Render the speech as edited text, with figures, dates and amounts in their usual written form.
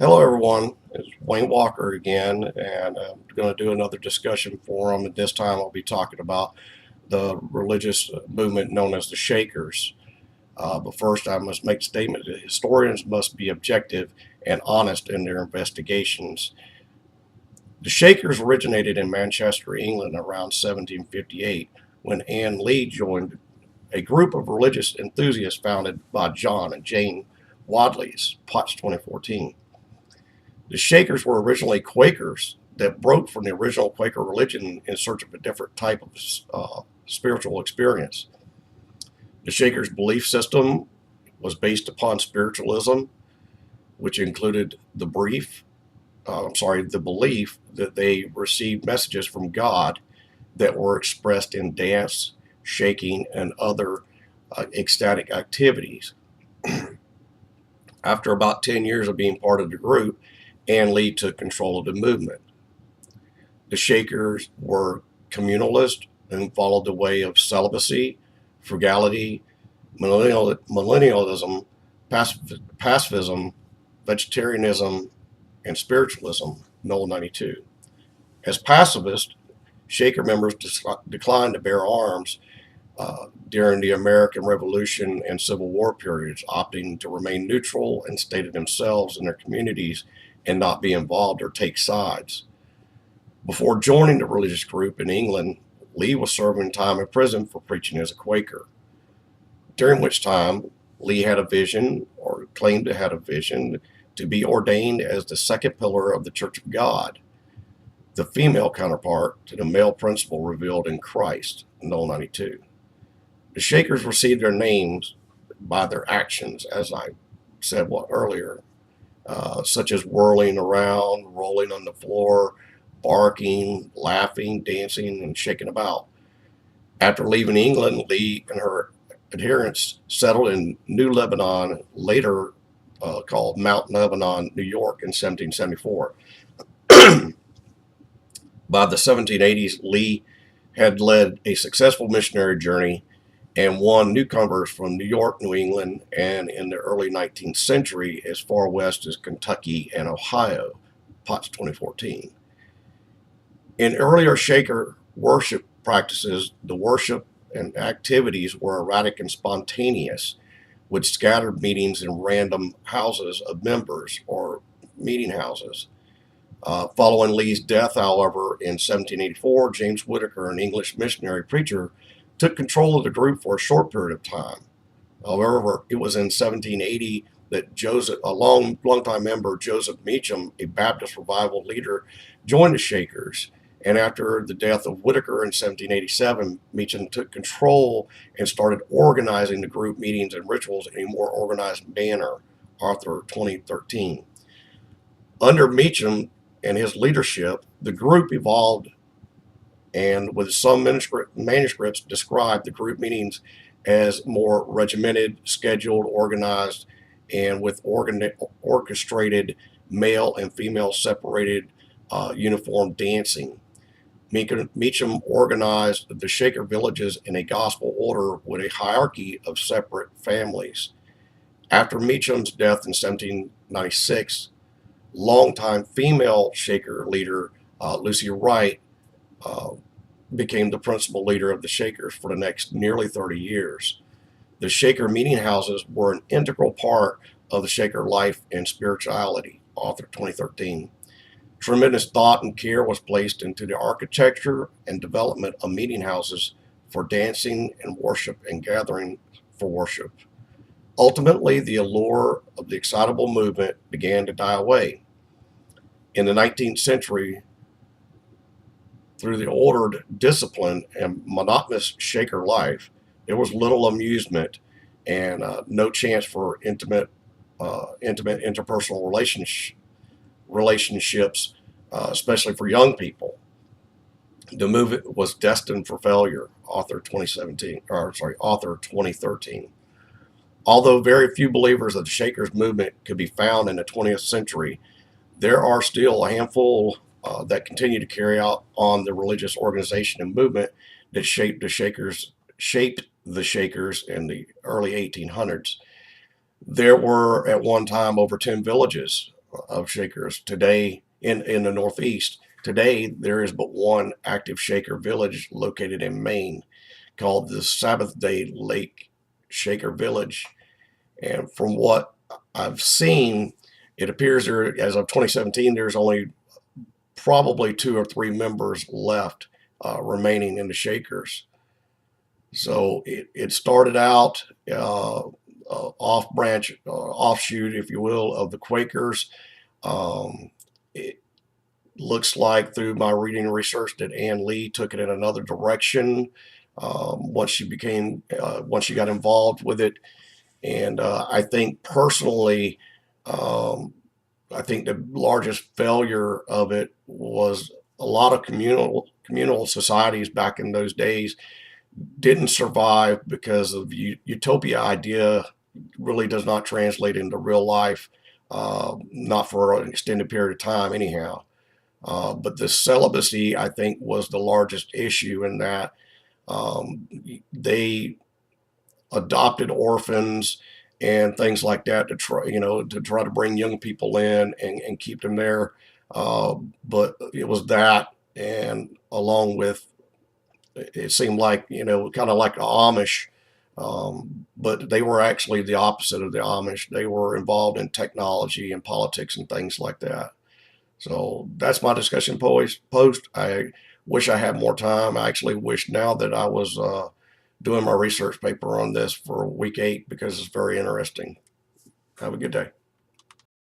Hello, everyone. It's Wayne Walker again, and I'm going to do another discussion forum. And this time I'll be talking about the religious movement known as the Shakers. But first, I must make a statement that historians must be objective and honest in their investigations. The Shakers originated in Manchester, England around 1758 when Anne Lee joined a group of religious enthusiasts founded by John and Jane Wadleys, Potts 2014. The Shakers were originally Quakers that broke from the original Quaker religion in search of a different type of spiritual experience. The Shakers' belief system was based upon spiritualism, which included the belief that they received messages from God that were expressed in dance, shaking, and other ecstatic activities. After about 10 years of being part of the group, Ann Lee took control of the movement. The Shakers were communalists and followed the way of celibacy, frugality, millennialism, pacifism, vegetarianism, and spiritualism, Noel 92. As pacifists, Shaker members declined to bear arms during the American Revolution and Civil War periods, opting to remain neutral and stay to themselves and their communities and not be involved or take sides. Before joining the religious group in England, Lee was serving time in prison for preaching as a Quaker, during which time Lee had a vision, or claimed to have a vision, to be ordained as the second pillar of the Church of God, the female counterpart to the male principle revealed in Christ, Noel 92. The Shakers received their names by their actions, as I said earlier, such as whirling around, rolling on the floor, barking, laughing, dancing, and shaking about. After leaving England, Lee and her adherents settled in New Lebanon, later called Mount Lebanon, New York, in 1774. By the 1780s, Lee had led a successful missionary journey and won new converts from New York, New England, and in the early 19th century as far west as Kentucky and Ohio, Potts 2014. In earlier Shaker worship practices, the worship and activities were erratic and spontaneous, with scattered meetings in random houses of members or meeting houses. Following Lee's death, however, in 1784, James Whitaker, an English missionary preacher, took control of the group for a short period of time. However, it was in 1780 that a longtime member, Joseph Meacham, a Baptist revival leader, joined the Shakers. And after the death of Whitaker in 1787, Meacham took control and started organizing the group meetings and rituals in a more organized manner, Arthur 2013. Under Meacham and his leadership, the group evolved, and with some manuscripts describe the group meetings as more regimented, scheduled, organized, and with orchestrated male and female separated uniform dancing. Meacham organized the Shaker villages in a gospel order with a hierarchy of separate families. After Meacham's death in 1796, longtime female Shaker leader Lucy Wright uh, became the principal leader of the Shakers for the next nearly 30 years. The Shaker meeting houses were an integral part of the Shaker life and spirituality, Author 2013. Tremendous thought and care was placed into the architecture and development of meeting houses for dancing and worship and gathering for worship. Ultimately, the allure of the excitable movement began to die away. In the 19th century, through the ordered, disciplined, and monotonous Shaker life, there was little amusement and no chance for intimate interpersonal relationships, especially for young people. The movement was destined for failure. Author 2013. Although very few believers of the Shakers movement could be found in the 20th century, there are still a handful that continue to carry out on the religious organization and movement that shaped the Shakers in the early 1800s. There were at one time over 10 villages of Shakers. Today, in the Northeast, today there is but one active Shaker village located in Maine called the Sabbath Day Lake Shaker Village. And from what I've seen, it appears there, as of 2017, there's only probably 2 or 3 members left remaining in the Shakers. So it started out off branch, offshoot, if you will, of the Quakers. It looks like through my reading and research that Ann Lee took it in another direction once she got involved with it. And I think personally, I think the largest failure of it was a lot of communal societies back in those days didn't survive because of utopia idea really does not translate into real life, not for an extended period of time anyhow. But the celibacy, I think, was the largest issue in that they adopted orphans and things like that to try to bring young people in and keep them there. But it was that, and along with it seemed like kind of like the Amish, but they were actually the opposite of the Amish. They were involved in technology and politics and things like that. So that's my discussion post. I wish I had more time. I actually wish now that I was doing my research paper on this for week 8 because it's very interesting. Have a good day.